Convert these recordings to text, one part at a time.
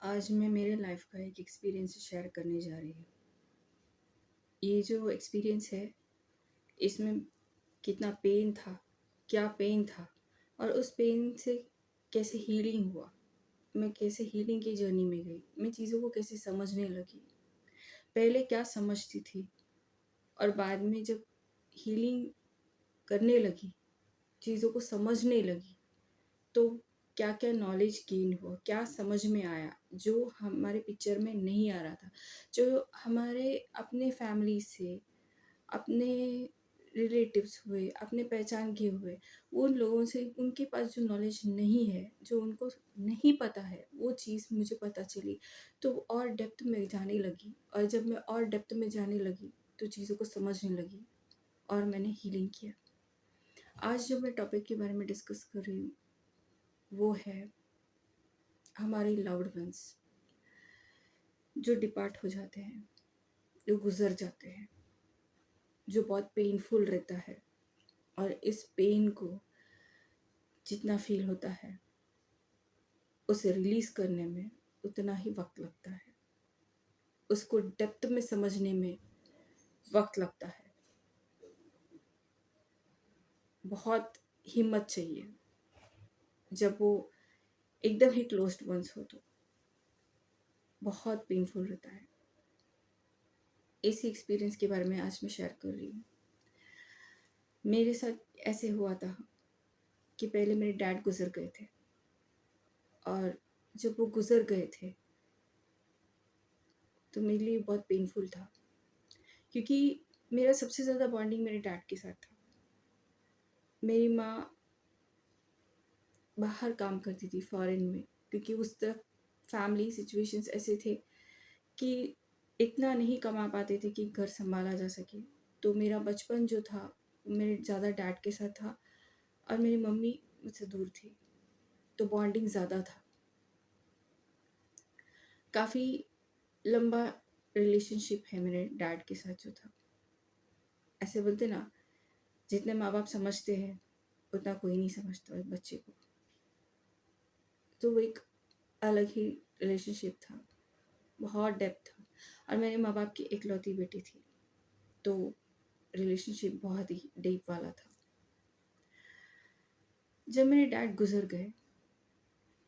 आज मैं मेरे लाइफ का एक एक्सपीरियंस शेयर करने जा रही हूँ। ये जो एक्सपीरियंस है, इसमें कितना पेन था, क्या पेन था और उस पेन से कैसे हीलिंग हुआ, मैं कैसे हीलिंग की जर्नी में गई, मैं चीज़ों को कैसे समझने लगी। पहले क्या समझती थी और बाद में जब हीलिंग करने लगी, चीज़ों को समझने लगी, तो क्या-क्या नॉलेज गेन हुआ, क्या समझ में आया, जो हमारे पिक्चर में नहीं आ रहा था, जो हमारे अपने फैमिली से, अपने रिलेटिव्स हुए, अपने पहचान के हुए, उन लोगों से उनके पास जो नॉलेज नहीं है, जो उनको नहीं पता है, वो चीज़ मुझे पता चली। तो और डेप्थ में जाने लगी और जब मैं और डेप्थ में जाने लगी, तो चीज़ों को समझने लगी और मैंने हीलिंग किया। आज जो मैं टॉपिक के बारे में डिस्कस कर रही हूँ, वो है हमारे लव्ड वंस जो डिपार्ट हो जाते हैं, जो गुज़र जाते हैं, जो बहुत पेनफुल रहता है और इस पेन को जितना फ़ील होता है, उसे रिलीज़ करने में उतना ही वक़्त लगता है। उसको डेप्थ में समझने में वक़्त लगता है। बहुत हिम्मत चाहिए जब वो एकदम ही क्लोज़्ड वंस हो तो। बहुत पेनफुल रहता है। इसी एक्सपीरियंस के बारे में आज मैं शेयर कर रही हूँ। मेरे साथ ऐसे हुआ था कि पहले मेरे डैड गुज़र गए थे और जब वो गुज़र गए थे, तो मेरे लिए बहुत पेनफुल था क्योंकि मेरा सबसे ज़्यादा बॉन्डिंग मेरे डैड के साथ था। मेरी माँ बाहर काम करती थी फॉरेन में, क्योंकि उस तरफ फैमिली सिचुएशंस ऐसे थे कि इतना नहीं कमा पाते थे कि घर सँभाला जा सके। तो मेरा बचपन जो था, मेरे ज़्यादा डैड के साथ था और मेरी मम्मी मुझसे दूर थी, तो बॉन्डिंग ज़्यादा था। काफ़ी लंबा रिलेशनशिप है मेरे डैड के साथ जो था। ऐसे बोलते ना, जितने माँ-बाप समझते हैं, उतना कोई नहीं समझता एक बच्चे को। तो वो एक अलग ही रिलेशनशिप था, बहुत डेप्थ था और मेरे माँ-बाप की इकलौती बेटी थी, तो रिलेशनशिप बहुत ही डीप वाला था। जब मेरे डैड गुज़र गए,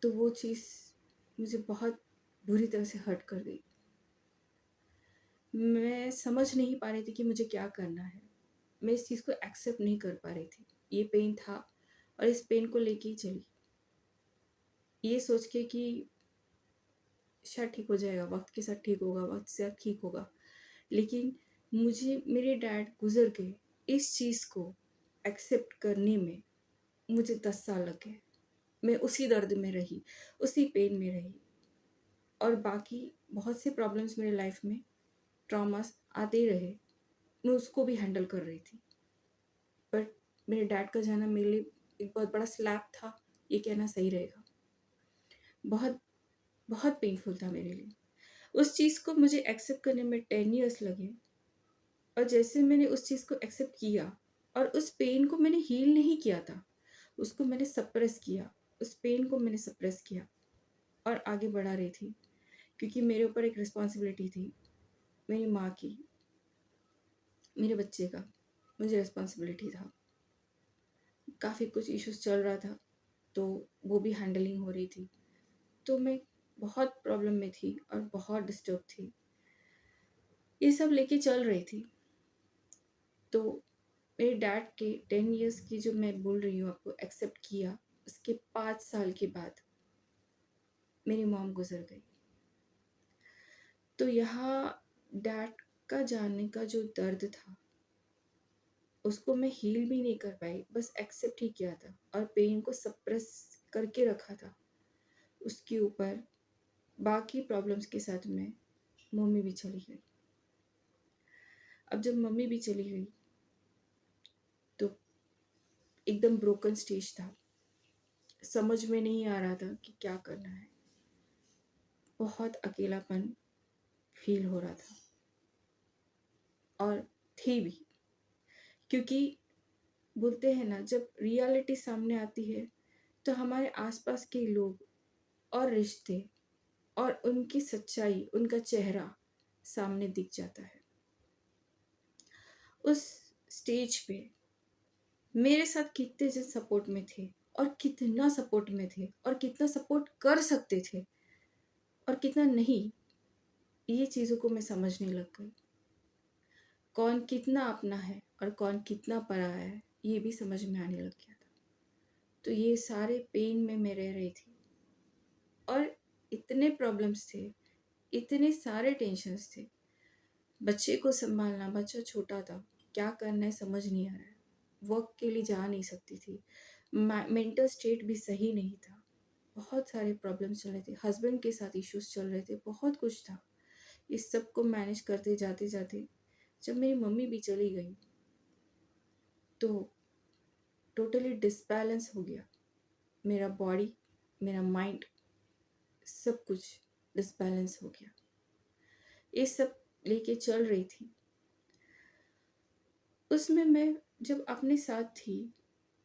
तो वो चीज़ मुझे बहुत बुरी तरह से हर्ट कर गई। मैं समझ नहीं पा रही थी कि मुझे क्या करना है। मैं इस चीज़ को एक्सेप्ट नहीं कर पा रही थी। ये पेन था और इस पेन को लेके ही चली। ये सोच के कि शायद ठीक हो जाएगा, वक़्त के साथ ठीक होगा, वक़्त से ठीक होगा। लेकिन मुझे मेरे डैड गुज़र गए, इस चीज़ को एक्सेप्ट करने में मुझे 10 साल लग गए। मैं उसी दर्द में रही, उसी पेन में रही और बाकी बहुत से प्रॉब्लम्स मेरे लाइफ़ में, ट्रॉमास आते ही रहे। मैं उसको भी हैंडल कर रही थी। बट मेरे डैड का जाना मेरे लिए एक बहुत बड़ा स्लैप था, ये कहना सही रहेगा। बहुत, बहुत पेनफुल था मेरे लिए। उस चीज़ को मुझे एक्सेप्ट करने में 10 इयर्स लगे और जैसे मैंने उस चीज़ को एक्सेप्ट किया और उस पेन को मैंने हील नहीं किया था, उसको मैंने सप्रेस किया, उस पेन को मैंने सप्रेस किया और आगे बढ़ा रही थी क्योंकि मेरे ऊपर एक रिस्पॉन्सिबिलिटी थी, मेरी माँ की, मेरे बच्चे का, मुझे रिस्पॉन्सिबिलिटी था। काफ़ी कुछ इश्यूज़ चल रहा था, तो वो भी हैंडलिंग हो रही थी। तो मैं बहुत प्रॉब्लम में थी और बहुत डिस्टर्ब थी। ये सब लेके चल रही थी। तो मेरे डैड के 10 इयर्स की जो मैं बोल रही हूँ आपको एक्सेप्ट किया, उसके 5 साल के बाद मेरी मॉम गुज़र गई। तो यहाँ डैड का जाने का जो दर्द था, उसको मैं हील भी नहीं कर पाई, बस एक्सेप्ट ही किया था और पेन को सप्रेस करके रखा था। उसके ऊपर बाकी प्रॉब्लम्स के साथ में मम्मी भी चली गई। अब जब मम्मी भी चली गई, तो एकदम ब्रोकन स्टेज था। समझ में नहीं आ रहा था कि क्या करना है। बहुत अकेलापन फ़ील हो रहा था और थी भी, क्योंकि बोलते हैं ना, जब रियलिटी सामने आती है, तो हमारे आसपास के लोग और रिश्ते और उनकी सच्चाई, उनका चेहरा सामने दिख जाता है। उस स्टेज पे मेरे साथ कितने जन सपोर्ट में थे और कितना सपोर्ट में थे और कितना सपोर्ट कर सकते थे और कितना नहीं, ये चीज़ों को मैं समझने लग गई। कौन कितना अपना है और कौन कितना पराया है, ये भी समझ में आने लग गया था। तो ये सारे पेन में मैं रह रही थी और इतने प्रॉब्लम्स थे, इतने सारे टेंशन्स थे। बच्चे को संभालना, बच्चा छोटा था, क्या करना है समझ नहीं आ रहा है। वर्क के लिए जा नहीं सकती थी, मेंटल स्टेट भी सही नहीं था, बहुत सारे प्रॉब्लम्स चल रहे थे, हस्बैंड के साथ इश्यूज चल रहे थे, बहुत कुछ था। इस सब को मैनेज करते जाते जाते जब मेरी मम्मी भी चली गई तो टोटली डिसबैलेंस हो गया। मेरा बॉडी, मेरा माइंड, सब कुछ डिसबैलेंस हो गया। ये सब लेके चल रही थी। उसमें मैं जब अपने साथ थी,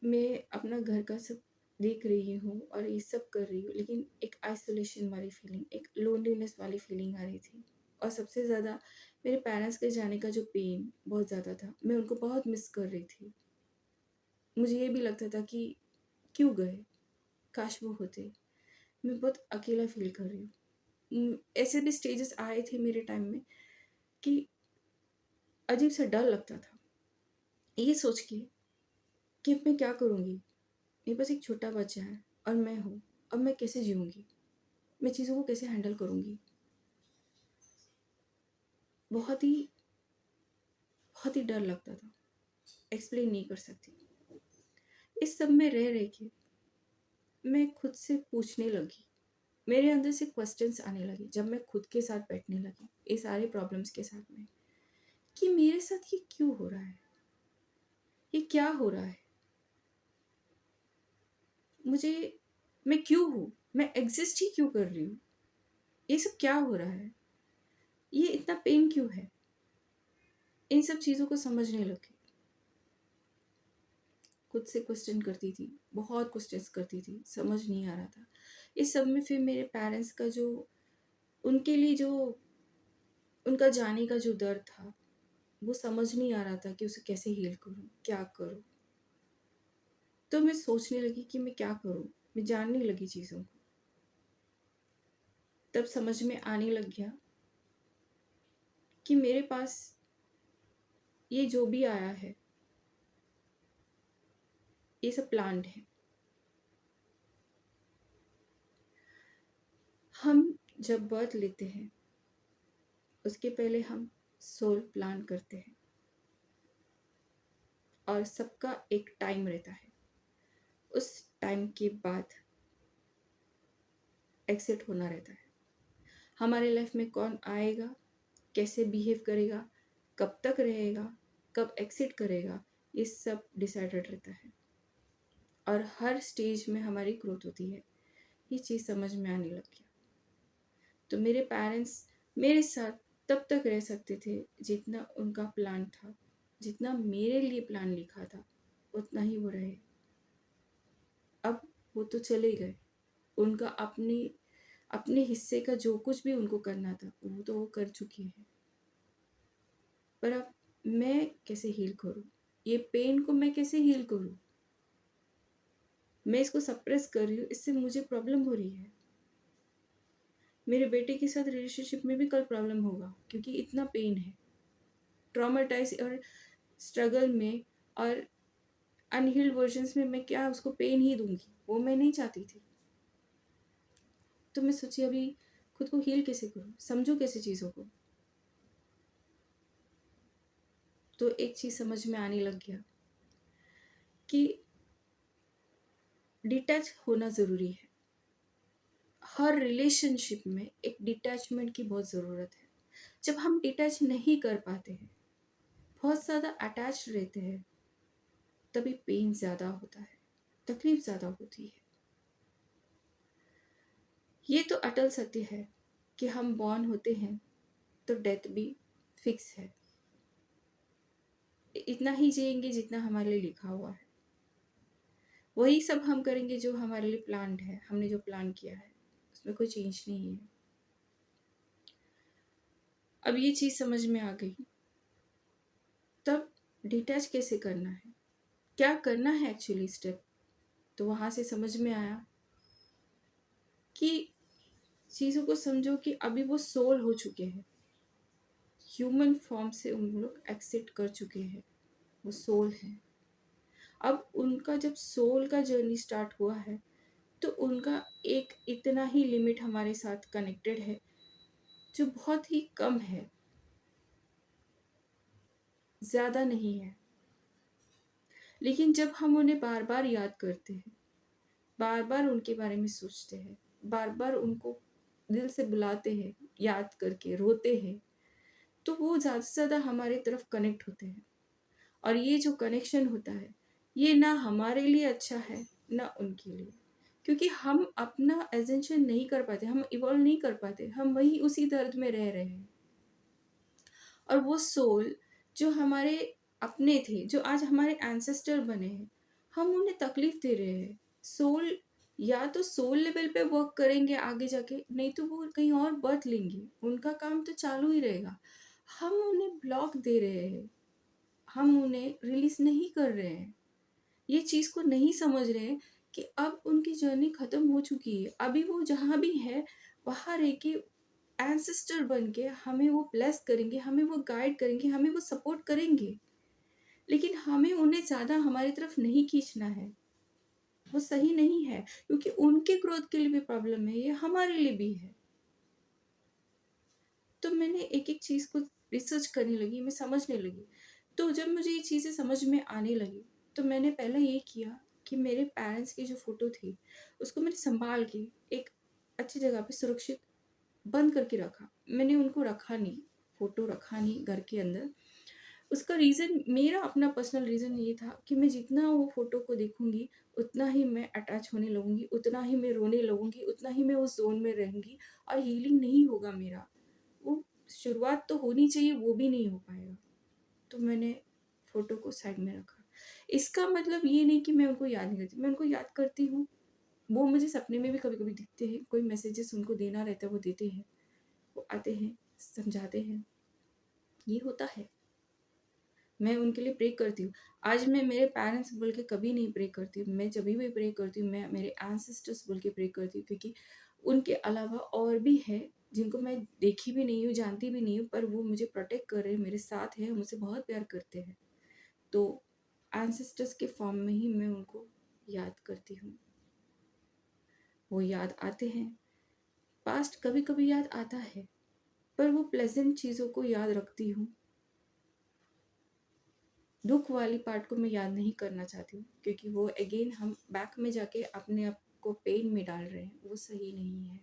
मैं अपना घर का सब देख रही हूँ और ये सब कर रही हूँ, लेकिन एक आइसोलेशन वाली फीलिंग, एक लोनलीनेस वाली फीलिंग आ रही थी। और सबसे ज़्यादा मेरे पेरेंट्स के जाने का जो पेन बहुत ज़्यादा था, मैं उनको बहुत मिस कर रही थी। मुझे ये भी लगता था कि क्यों गए, काश वो होते। मैं बहुत अकेला फील कर रही हूँ। ऐसे भी स्टेजेस आए थे मेरे टाइम में कि अजीब सा डर लगता था ये सोच के कि अब मैं क्या करूँगी, मेरे पास एक छोटा बच्चा है और मैं हूँ, अब मैं कैसे जीऊँगी, मैं चीज़ों को कैसे हैंडल करूँगी। बहुत ही बहुत ही डर लगता था, एक्सप्लेन नहीं कर सकती। इस सब में रह के मैं खुद से पूछने लगी, मेरे अंदर से क्वेश्चंस आने लगे जब मैं खुद के साथ बैठने लगी ये सारे प्रॉब्लम्स के साथ में, कि मेरे साथ ये क्यों हो रहा है, ये क्या हो रहा है, मुझे, मैं क्यों हूँ, मैं एग्जिस्ट ही क्यों कर रही हूँ, ये सब क्या हो रहा है, ये इतना पेन क्यों है। इन सब चीज़ों को समझने लगी, खुद से क्वेश्चन करती थी, बहुत क्वेश्चंस करती थी, समझ नहीं आ रहा था। इस सब में फिर मेरे पेरेंट्स का जो, उनके लिए जो उनका जाने का जो दर्द था, वो समझ नहीं आ रहा था कि उसे कैसे हील करूँ, क्या करूँ। तो मैं सोचने लगी कि मैं क्या करूँ, मैं जानने लगी चीज़ों को। तब समझ में आने लग गया कि मेरे पास ये जो भी आया है, ये सब प्लान्ड है। हम जब बर्थ लेते हैं, उसके पहले हम सोल प्लान करते हैं और सबका एक टाइम रहता है। उस टाइम के बाद एग्जिट होना रहता है। हमारे लाइफ में कौन आएगा, कैसे बिहेव करेगा, कब तक रहेगा, कब एग्जिट करेगा, ये सब डिसाइडेड रहता है। और हर स्टेज में हमारी ग्रोथ होती है, ये चीज़ समझ में आने लग गया। तो मेरे पेरेंट्स मेरे साथ तब तक रह सकते थे जितना उनका प्लान था, जितना मेरे लिए प्लान लिखा था उतना ही वो रहे। अब वो तो चले गए, उनका अपने अपने हिस्से का जो कुछ भी उनको करना था वो तो वो कर चुके हैं। पर अब मैं कैसे हील करूँ, ये पेन को मैं कैसे हील करूँ। मैं इसको सप्रेस कर रही हूँ, इससे मुझे प्रॉब्लम हो रही है। मेरे बेटे के साथ रिलेशनशिप में भी कल प्रॉब्लम होगा क्योंकि इतना पेन है, ट्रॉमेटाइज और स्ट्रगल में और अनहील्ड वर्जन्स में मैं क्या उसको पेन ही दूंगी, वो मैं नहीं चाहती थी। तो मैं सोची अभी खुद को हील कैसे करूँ, समझूँ कैसे चीज़ों को। तो एक चीज़ समझ में आने लग गया कि डिटैच होना ज़रूरी है। हर रिलेशनशिप में एक डिटैचमेंट की बहुत ज़रूरत है। जब हम डिटैच नहीं कर पाते हैं, बहुत ज़्यादा अटैच रहते हैं, तभी पेन ज़्यादा होता है, तकलीफ ज़्यादा होती है। ये तो अटल सत्य है कि हम बॉर्न होते हैं तो डेथ भी फिक्स है। इतना ही जिएंगे जितना हमारे लिए लिखा हुआ है, वही सब हम करेंगे जो हमारे लिए प्लान्ड है। हमने जो प्लान किया है उसमें कोई चेंज नहीं है। अब ये चीज़ समझ में आ गई, तब डिटैच कैसे करना है, क्या करना है एक्चुअली स्टेप। तो वहाँ से समझ में आया कि चीज़ों को समझो कि अभी वो सोल हो चुके हैं, ह्यूमन फॉर्म से उन लोग एक्सेप्ट कर चुके हैं, वो सोल है। अब उनका जब सोल का जर्नी स्टार्ट हुआ है तो उनका एक इतना ही लिमिट हमारे साथ कनेक्टेड है जो बहुत ही कम है, ज़्यादा नहीं है। लेकिन जब हम उन्हें बार बार याद करते हैं, बार बार उनके बारे में सोचते हैं, बार बार उनको दिल से बुलाते हैं, याद करके रोते हैं, तो वो ज़्यादा से ज़्यादा हमारे तरफ कनेक्ट होते हैं। और ये जो कनेक्शन होता है, ये ना हमारे लिए अच्छा है ना उनके लिए, क्योंकि हम अपना एजेंशन नहीं कर पाते, हम इवॉल्व नहीं कर पाते, हम वही उसी दर्द में रह रहे हैं। और वो सोल जो हमारे अपने थे, जो आज हमारे एंसेस्टर बने हैं, हम उन्हें तकलीफ दे रहे हैं। सोल या तो सोल लेवल पे वर्क करेंगे आगे जाके, नहीं तो वो कहीं और बर्थ लेंगे, उनका काम तो चालू ही रहेगा। हम उन्हें ब्लॉक दे रहे हैं, हम उन्हें रिलीज नहीं कर रहे हैं, ये चीज़ को नहीं समझ रहे हैं कि अब उनकी जर्नी ख़त्म हो चुकी है। अभी वो जहाँ भी है वहाँ रह के एंसेस्टर बन के हमें वो ब्लेस करेंगे, हमें वो गाइड करेंगे, हमें वो सपोर्ट करेंगे। लेकिन हमें उन्हें ज़्यादा हमारी तरफ नहीं खींचना है, वो सही नहीं है, क्योंकि उनके ग्रोथ के लिए भी प्रॉब्लम है, ये हमारे लिए भी है। तो मैंने एक-एक चीज़ को रिसर्च करने लगी, मैं समझने लगी। तो जब मुझे ये चीज़ें समझ में आने लगी, तो मैंने पहले ये किया कि मेरे पेरेंट्स की जो फ़ोटो थी, उसको मैंने सँभाल के एक अच्छी जगह पे सुरक्षित बंद करके रखा। मैंने उनको रखा नहीं, फ़ोटो रखा नहीं घर के अंदर। उसका रीज़न, मेरा अपना पर्सनल रीज़न ये था कि मैं जितना वो फ़ोटो को देखूँगी, उतना ही मैं अटैच होने लगूँगी, उतना ही मैं रोने लगूँगी, उतना ही मैं उस ज़ोन में रहूँगी और हीलिंग नहीं होगा मेरा। वो शुरुआत तो होनी चाहिए, वो भी नहीं हो पाएगा। तो मैंने फ़ोटो को साइड में रखा। इसका मतलब ये नहीं कि मैं उनको याद नहीं करती, मैं उनको याद करती हूँ। वो मुझे सपने में भी कभी-कभी दिखते हैं, कोई मैसेजेस उनको देना रहता है वो देते हैं, वो आते हैं, समझाते हैं, ये होता है। मैं उनके लिए प्रे करती हूँ। आज मैं मेरे पेरेंट्स बोल के कभी नहीं प्रे करती हूँ, मैं जभी भी प्रे करती हूँ, मैं मेरे एंसेस्टर्स बोल के प्रे करती हूँ, क्योंकि उनके अलावा और भी है जिनको मैं देखी भी नहीं हूँ, जानती भी नहीं हूँ, पर वो मुझे प्रोटेक्ट कर रहे हैं, मेरे साथ हैं, मुझसे बहुत प्यार करते हैं। तो एंसेस्टर्स के फॉर्म में ही मैं उनको याद करती हूँ। वो याद आते हैं, पास्ट कभी-कभी याद आता है, पर वो प्लेज़ेंट चीज़ों को याद रखती हूँ। दुःख वाली पार्ट को मैं याद नहीं करना चाहती हूँ, क्योंकि वो अगेन हम बैक में जाके अपने आप को पेन में डाल रहे हैं, वो सही नहीं है।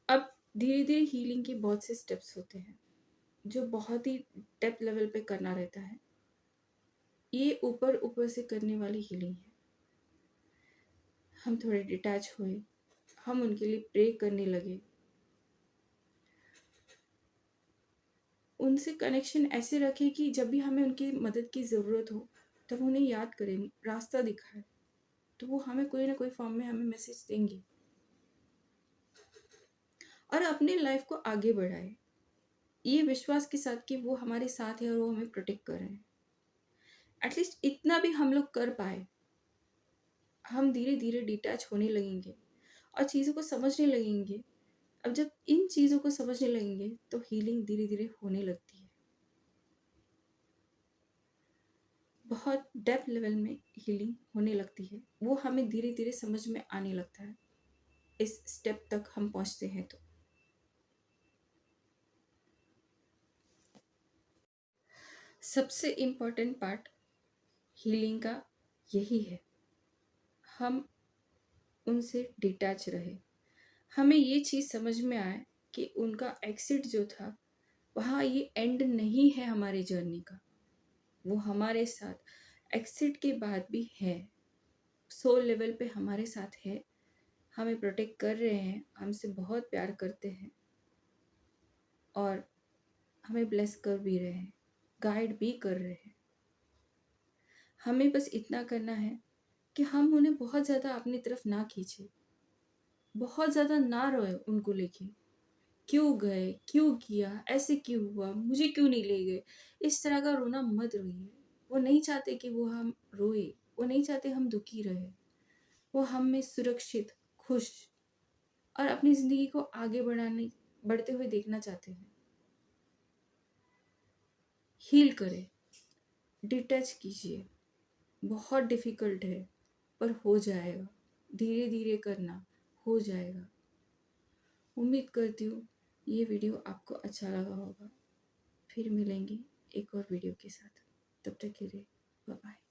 अब धीरे-धीरे हीलिंग के बहुत से स्टेप्स होते हैं, जो बहुत ही डेप्थ लेवल पे करना रहता है। ये ऊपर-ऊपर से करने वाली हीलिंग है। हम थोड़े डिटैच हुए, हम उनके लिए प्रे करने लगे। उनसे कनेक्शन ऐसे रखें कि जब भी हमें उनकी मदद की ज़रूरत हो, तब उन्हें याद करें, रास्ता दिखाएँ, तो वो हमें कोई ना कोई फ़ॉर्म में हमें मैसेज देंगे। और अपनी लाइफ को आगे बढ़ाएँ, ये विश्वास के साथ कि वो हमारे साथ है और वो हमें प्रोटेक्ट कर रहे हैं। एटलीस्ट इतना भी हम लोग कर पाए, हम धीरे-धीरे डिटैच होने लगेंगे और चीज़ों को समझने लगेंगे। अब जब इन चीज़ों को समझने लगेंगे, तो हीलिंग धीरे-धीरे होने लगती है। बहुत डेप्थ लेवल में हीलिंग होने लगती है। वो हमें धीरे-धीरे समझ में आने लगता है, इस स्टेप तक हम पहुँचते हैं तो। सबसे इम्पोर्टेंट पार्ट हीलिंग का यही है, हम उनसे डिटैच रहे। हमें ये चीज़ समझ में आए कि उनका एग्ज़िट जो था, वहाँ ये एंड नहीं है हमारी जर्नी का। वो हमारे साथ एग्ज़िट के बाद भी है, सोल लेवल पे हमारे साथ है, हमें प्रोटेक्ट कर रहे हैं, हमसे बहुत प्यार करते हैं और हमें ब्लेस कर भी रहे हैं, गाइड भी कर रहे हैं। हमें बस इतना करना है कि हम उन्हें बहुत ज़्यादा अपनी तरफ ना खींचे, बहुत ज़्यादा ना रोए उनको लेके। क्यों गए, क्यों किया, ऐसे क्यों हुआ, मुझे क्यों नहीं ले गए। इस तरह का रोना मत रोइए। वो नहीं चाहते कि वो हम रोए, वो नहीं चाहते हम दुखी रहे। वो हम में सुरक्षित, खुश और अपनी ज़िंदगी को आगे बढ़ते हुए देखना चाहते हैं। हील करें, डिटैच कीजिए। बहुत डिफ़िकल्ट है, पर हो जाएगा। धीरे-धीरे करना, हो जाएगा। उम्मीद करती हूँ ये वीडियो आपको अच्छा लगा होगा। फिर मिलेंगे एक और वीडियो के साथ। तब तक के लिए बाय बाय।